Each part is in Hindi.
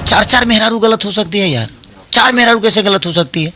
चार चार मेहरारू गलत हो सकती है यार, चार मेहरारू कैसे गलत हो सकती है?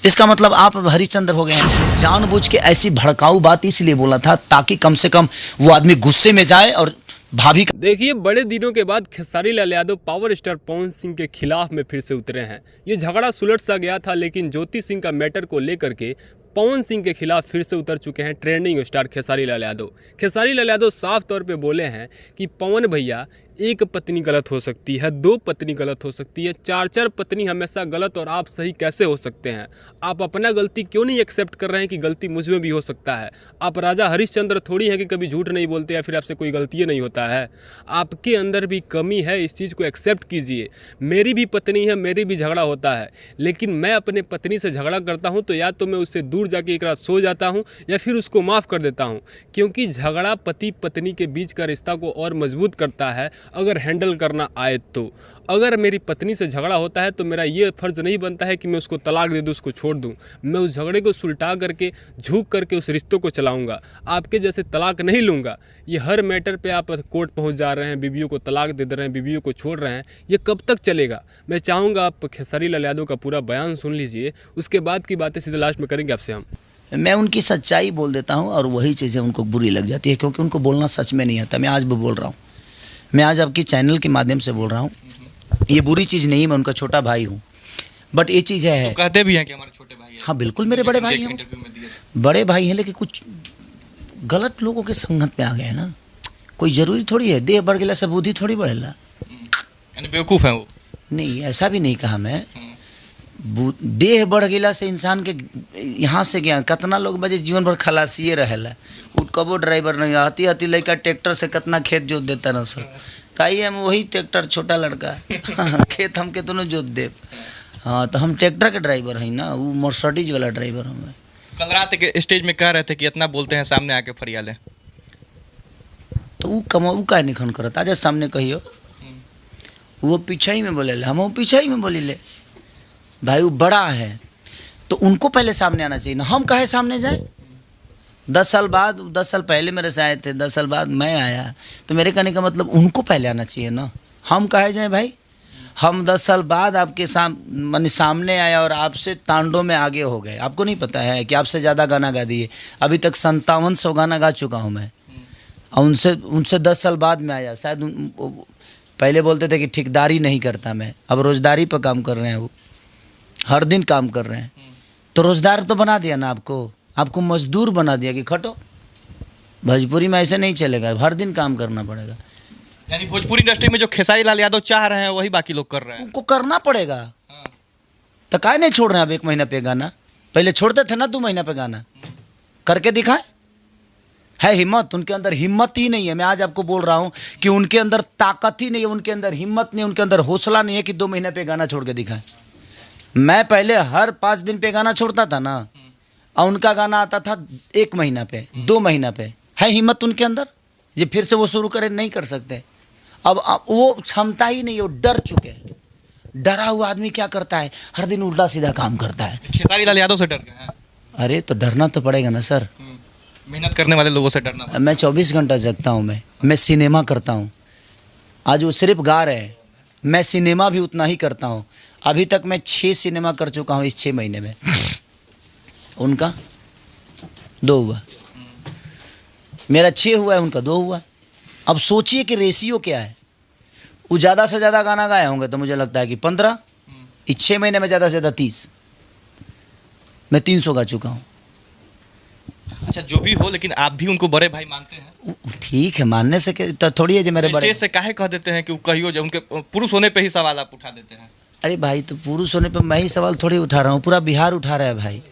इसका मतलब आप हरिश्चंद्र हो गए हैं। जानबूझ के ऐसी भड़काऊ बात इसलिए बोला था ताकि कम से कम वो आदमी गुस्से में जाए और भाभी। देखिए, बड़े दिनों के बाद खेसारी लाल यादव पावर स्टार पवन सिंह के खिलाफ में फिर से उतरे हैं। ये झगड़ा सुलझ सा गया था, लेकिन ज्योति सिंह का मैटर को लेकर के पवन सिंह के खिलाफ फिर से उतर चुके हैं ट्रेंडिंग स्टार खेसारी लाल यादव। खेसारी लाल यादव साफ तौर पे बोले हैं कि पवन भैया, एक पत्नी गलत हो सकती है, दो पत्नी गलत हो सकती है, चार चार पत्नी हमेशा गलत और आप सही कैसे हो सकते हैं? आप अपना गलती क्यों नहीं एक्सेप्ट कर रहे हैं कि गलती मुझ में भी हो सकता है? आप राजा हरिश्चंद्र थोड़ी हैं कि कभी झूठ नहीं बोलते या फिर आपसे कोई गलती नहीं होता है। आपके अंदर भी कमी है, इस चीज़ को एक्सेप्ट कीजिए। मेरी भी पत्नी है, मेरी भी झगड़ा होता है, लेकिन मैं अपने पत्नी से झगड़ा करता हूँ तो या तो मैं उससे दूर जाके एक रात सो जाता हूँ या फिर उसको माफ़ कर देता हूँ, क्योंकि झगड़ा पति पत्नी के बीच का रिश्ता को और मजबूत करता है अगर हैंडल करना आए तो। अगर मेरी पत्नी से झगड़ा होता है तो मेरा ये फ़र्ज़ नहीं बनता है कि मैं उसको तलाक दे दूँ, उसको छोड़ दूँ। मैं उस झगड़े को सुलटा करके, झुक करके उस रिश्तों को चलाऊँगा। आपके जैसे तलाक नहीं लूँगा। ये हर मैटर पे आप कोर्ट पहुँच जा रहे हैं, बीवियों को तलाक दे रहे हैं, बीवियों को छोड़ रहे हैं, ये कब तक चलेगा? मैं चाहूँगा आप खेसारी लाल यादव का पूरा बयान सुन लीजिए, उसके बाद की बातें सीधे लास्ट में करेंगे आपसे हम। मैं उनकी सच्चाई बोल देता हूँ और वही चीज़ें उनको बुरी लग जाती है, क्योंकि उनको बोलना सच में नहीं आता। मैं आज भी बोल रहा हूँ, मैं आज आपकी चैनल के माध्यम से बोल रहा हूँ, ये बुरी चीज़ नहीं, मैं उनका छोटा भाई हूँ, बट ये चीज़ है। तो कहते भी हैं कि हमारे छोटे भाई हैं। हाँ बिल्कुल, मेरे बड़े भाई हैं, बड़े भाई हैं, लेकिन कुछ गलत लोगों के संगत में आ गए ना। कोई ज़रूरी थोड़ी है देह बढ़ गया से बुद्धि थोड़ी बढ़ेला, यानी बेवकूफ़ है वो। नहीं, ऐसा भी नहीं कहा मैं। देह बढ़ गया से इंसान के यहाँ से ज्ञान, कितना लोग बजे जीवन भर खलासिए रहेला, कबो ड्राइवर नहीं आती आती लड़का ट्रैक्टर से कितना खेत जोत देता ना सर, ताई हम वही ट्रैक्टर छोटा लड़का खेत हमके दोनों जोत दे। हाँ तो हम ट्रैक्टर के ड्राइवर हैं ना, वो मर्सिडीज वाला ड्राइवर हमें। कल रात के स्टेज में कह रहे थे कि इतना बोलते हैं, सामने आके फरियाले। तो वो का निखन करता आज सामने कहियो, वो पीछे ही में बोले, हम पीछे ही में बोली ले भाई, वो बड़ा है तो उनको पहले सामने आना चाहिए ना, हम काहे सामने जाए? 10 साल बाद, 10 साल पहले मेरे से आए थे, 10 साल बाद मैं आया, तो मेरे कहने का मतलब उनको पहले आना चाहिए ना, हम काहे जाए भाई? हम 10 साल बाद आपके सामने आए और आपसे तांडों में आगे हो गए। आपको नहीं पता है कि आपसे ज़्यादा गाना गा दिए, अभी तक 5700 गाना गा चुका हूँ मैं, और उनसे 10 साल बाद में आया। शायद पहले बोलते थे कि ठेकेदारी नहीं करता मैं, अब रोजगारी पर काम कर रहे हैं, वो हर दिन काम कर रहे हैं, तो रोजगार तो बना दिया ना आपको मजदूर बना दिया कि खटो। भोजपुरी में ऐसे नहीं चलेगा, हर दिन काम करना पड़ेगा। यानी भोजपुरी इंडस्ट्री में जो खेसारी लाल यादव चाह रहे हैं वही बाकी लोग कर रहे हैं, उनको करना पड़ेगा। हाँ। तो काहे नहीं छोड़ रहे हैं अब 1 महीना पे गाना? पहले छोड़ते थे ना 2 महीना पे गाना, करके दिखाए। है हिम्मत, उनके अंदर हिम्मत ही नहीं है। मैं आज आपको बोल रहा हूँ कि उनके अंदर ताकत ही नहीं है, उनके अंदर हिम्मत नहीं, उनके अंदर हौसला नहीं है कि 2 महीने पे गाना छोड़ के दिखाए। मैं पहले हर 5 दिन पे गाना छोड़ता था ना, और उनका गाना आता था 1 महीना पे, 2 महीना पे। है हिम्मत उनके अंदर, ये फिर से वो शुरू करें, नहीं कर सकते। अब वो क्षमता ही नहीं है, वो डर चुके हैं। डरा हुआ आदमी क्या करता है? हर दिन उल्टा सीधा काम करता है। खेसारी लाल यादव से डर गए हैं। अरे तो डरना तो पड़ेगा ना सर, मेहनत करने वाले लोगों से डरना पड़ेगा। मैं 24 घंटा जगता हूँ, मैं सिनेमा करता हूँ। आज वो सिर्फ गा रहे हैं, मैं सिनेमा भी उतना ही करता हूँ। अभी तक मैं 6 सिनेमा कर चुका हूँ इस 6 महीने में। उनका 2 हुआ, मेरा 6 हुआ है, उनका 2 हुआ। अब सोचिए कि रेशियो क्या है। वो ज़्यादा से ज़्यादा गाना गाए होंगे तो मुझे लगता है कि 15, इस 6 महीने में ज़्यादा से ज़्यादा 30, मैं 300 गा चुका हूँ। अच्छा जो भी हो, लेकिन आप भी उनको बड़े भाई मानते हैं? ठीक है, मानने से तो थोड़ी है जो मेरे बड़े। स्टेज से काहे कह देते हैं कि वो कहियो, जब उनके पुरुष होने पे ही सवाल आप उठा देते हैं? अरे भाई, तो पुरुष होने पे मैं ही सवाल थोड़ी उठा रहा हूँ, पूरा बिहार उठा रहा है भाई।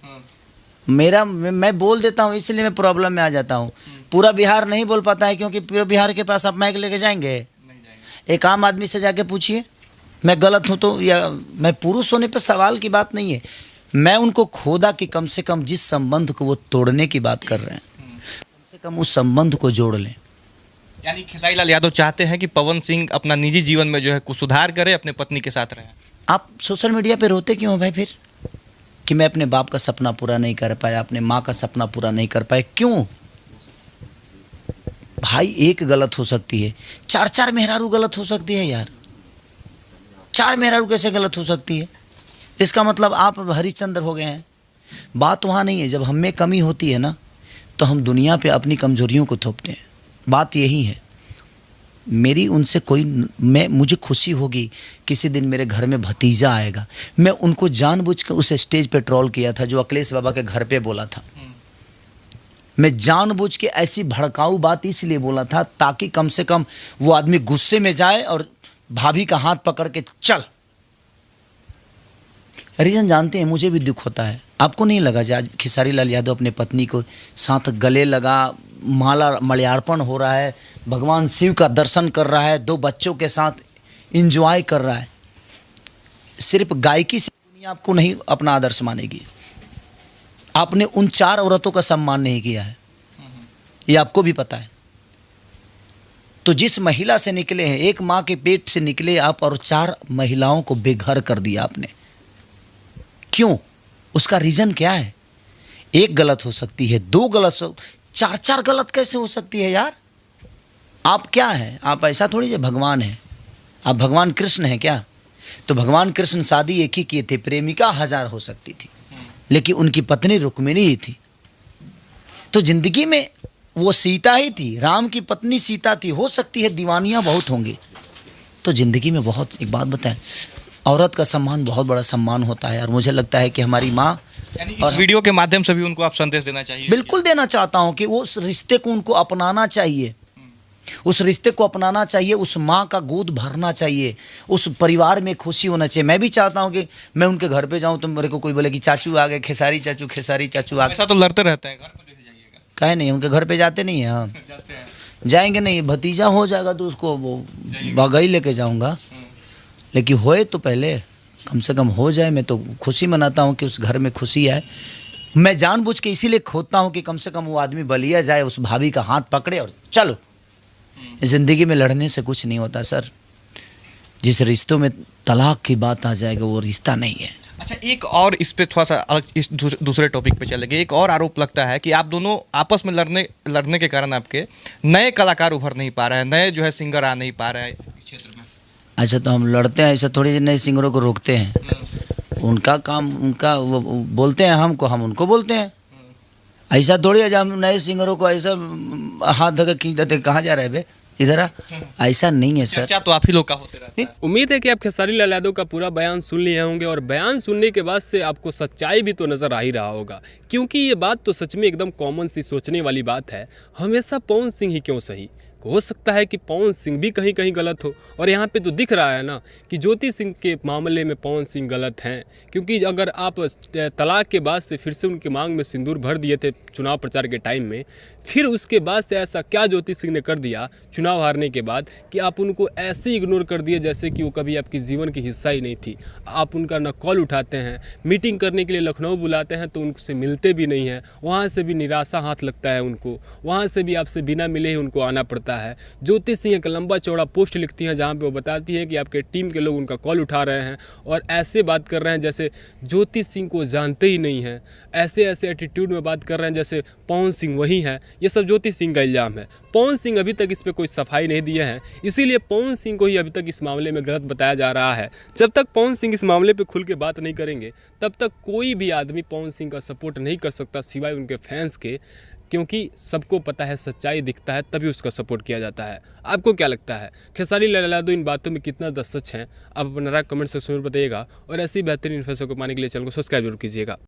मैं बोल देता हूँ, इसलिए मैं प्रॉब्लम में आ जाता हूँ। पूरा बिहार नहीं बोल पाता है, क्योंकि पूरे बिहार के पास आप माइक लेके जाएंगे? नहीं जाएंगे। एक आम आदमी से जाके पूछिए, मैं गलत हूँ तो, या मैं पुरुष होने पे सवाल की बात नहीं है। मैं उनको खोदा कि कम से कम जिस संबंध को वो तोड़ने की बात कर रहे हैं, कम से कम उस संबंध को जोड़ लें। यानी खेसारी लाल यादव चाहते हैं कि पवन सिंह अपना निजी जीवन में जो है कुछ सुधार करे, अपने पत्नी के साथ रहें। आप सोशल मीडिया पे रोते क्यों हो भाई फिर, कि मैं अपने बाप का सपना पूरा नहीं कर पाया, अपने माँ का सपना पूरा नहीं कर पाए? क्यों भाई? एक गलत हो सकती है, 4 4 मेहरारू गलत हो सकती है यार, 4 मेहरारू कैसे गलत हो सकती है? इसका मतलब आप हरिश्चंद्र हो गए हैं। बात वहाँ नहीं है। जब हम में कमी होती है ना, तो हम दुनिया पे अपनी कमजोरियों को थोपते हैं। बात यही है। मेरी उनसे मुझे खुशी होगी किसी दिन मेरे घर में भतीजा आएगा। मैं उनको जानबूझ के उस स्टेज पे ट्रोल किया था जो अखिलेश बाबा के घर पे बोला था। मैं जानबूझ के ऐसी भड़काऊ बात इसलिए बोला था ताकि कम से कम वो आदमी गुस्से में जाए और भाभी का हाथ पकड़ के चल। रीजन जानते हैं, मुझे भी दुख होता है। आपको नहीं लगा जो आज खेसारी लाल यादव अपने पत्नी को साथ गले लगा, माला मल्यार्पण हो रहा है, भगवान शिव का दर्शन कर रहा है, 2 बच्चों के साथ एंजॉय कर रहा है। सिर्फ गायकी से दुनिया आपको नहीं अपना आदर्श मानेगी। आपने उन 4 औरतों का सम्मान नहीं किया है, ये आपको भी पता है। तो जिस महिला से निकले हैं, एक माँ के पेट से निकले आप और 4 महिलाओं को बेघर कर दिया आपने। क्यों? उसका रीज़न क्या है? 1 गलत हो सकती है, 2 गलत हो, 4 गलत कैसे हो सकती है यार? आप क्या हैं? आप ऐसा थोड़ी है भगवान है। आप भगवान कृष्ण हैं क्या? तो भगवान कृष्ण शादी एक ही किए थे, प्रेमिका 1000 हो सकती थी, लेकिन उनकी पत्नी रुक्मिणी ही थी। तो जिंदगी में वो सीता ही थी, राम की पत्नी सीता थी। हो सकती है दीवानियाँ बहुत होंगी। तो ज़िंदगी में बहुत, एक बात बताएं, औरत का सम्मान बहुत बड़ा सम्मान होता है। और मुझे लगता है कि हमारी माँ, यानी इस वीडियो के माध्यम से भी उनको आप संदेश देना चाहिए। बिल्कुल देना चाहता हूँ कि वो उस रिश्ते को उनको अपनाना चाहिए, उस रिश्ते को अपनाना चाहिए, उस माँ का गोद भरना चाहिए, उस परिवार में खुशी होना चाहिए। मैं भी चाहता हूँ कि मैं उनके घर पे जाऊँ तो मेरे को कोई बोले कि चाचू आ गए, खेसारी चाचू आ गए। ऐसा तो लड़ते रहते हैं, घर पर लेके जाइएगा। काहे नहीं, उनके घर पे जाते नहीं हैं हम। जाते हैं। जाएंगे नहीं, भतीजा हो जाएगा तो उसको वो बागई लेके जाऊँगा, लेकिन होए तो पहले कम से कम हो जाए। मैं तो खुशी मनाता हूँ कि उस घर में खुशी है। मैं जानबूझ के इसीलिए खोदता हूँ कि कम से कम वो आदमी बलिया जाए, उस भाभी का हाथ पकड़े और चलो। ज़िंदगी में लड़ने से कुछ नहीं होता सर। जिस रिश्तों में तलाक की बात आ जाएगा वो रिश्ता नहीं है। अच्छा, एक और इस पे थोड़ा सा अलग, इस दूसरे टॉपिक पे चलेंगे। एक और आरोप लगता है कि आप दोनों आपस में लड़ने के कारण आपके नए कलाकार उभर नहीं पा रहे हैं, नए जो है सिंगर आ नहीं पा रहे हैं इस क्षेत्र में। अच्छा, तो हम लड़ते हैं ऐसा थोड़ी नए सिंगरों को रोकते हैं। उनका काम, उनका वो बोलते हैं हमको, हम उनको बोलते हैं। ऐसा थोड़ी है जब हम नए सिंगरों को ऐसा हाथ धके खींच देते, कहाँ जा रहे बे इधर आ, ऐसा नहीं है सर। चर्चा तो आप ही लोग का होते रहता है। उम्मीद है कि आप खेसारी लाल यादव का पूरा बयान सुन लिए होंगे और बयान सुनने के बाद से आपको सच्चाई भी तो नज़र आ ही रहा होगा, क्योंकि ये बात तो सच में एकदम कॉमन सी सोचने वाली बात है। हमेशा पवन सिंह ही क्यों सही? हो सकता है कि पवन सिंह भी कहीं कहीं गलत हो। और यहाँ पे तो दिख रहा है ना कि ज्योति सिंह के मामले में पवन सिंह गलत हैं, क्योंकि अगर आप तलाक के बाद से फिर से उनकी मांग में सिंदूर भर दिए थे चुनाव प्रचार के टाइम में, फिर उसके बाद से ऐसा क्या ज्योति सिंह ने कर दिया चुनाव हारने के बाद कि आप उनको ऐसे इग्नोर कर दिए जैसे कि वो कभी आपकी जीवन की हिस्सा ही नहीं थी। आप उनका न कॉल उठाते हैं, मीटिंग करने के लिए लखनऊ बुलाते हैं तो उनसे मिलते भी नहीं हैं, वहाँ से भी निराशा हाथ लगता है उनको, वहाँ से भी आपसे बिना मिले ही उनको आना पड़ता है। ज्योति सिंह एक लंबा चौड़ा पोस्ट लिखती हैं जहाँ पर वो बताती हैं कि आपके टीम के लोग उनका कॉल उठा रहे हैं और ऐसे बात कर रहे हैं जैसे ज्योति सिंह को जानते ही नहीं हैं, ऐसे एटीट्यूड में बात कर रहे हैं जैसे पवन सिंह वही है। ये सब ज्योति सिंह का इल्ज़ाम है। पवन सिंह अभी तक इस पे कोई सफाई नहीं दिए हैं, इसीलिए पवन सिंह को ही अभी तक इस मामले में गलत बताया जा रहा है। जब तक पवन सिंह इस मामले पे खुल के बात नहीं करेंगे तब तक कोई भी आदमी पवन सिंह का सपोर्ट नहीं कर सकता सिवाय उनके फैंस के, क्योंकि सबको पता है सच्चाई दिखता है तभी उसका सपोर्ट किया जाता है। आपको क्या लगता है खेसारी लाल यादव इन बातों में कितना सच हैं? आप अपना राय कमेंट सेक्शन में बताइएगा और ऐसी बेहतरीन इन्फॉर्मेशन को पाने के लिए चैनल को सब्सक्राइब जरूर कीजिएगा।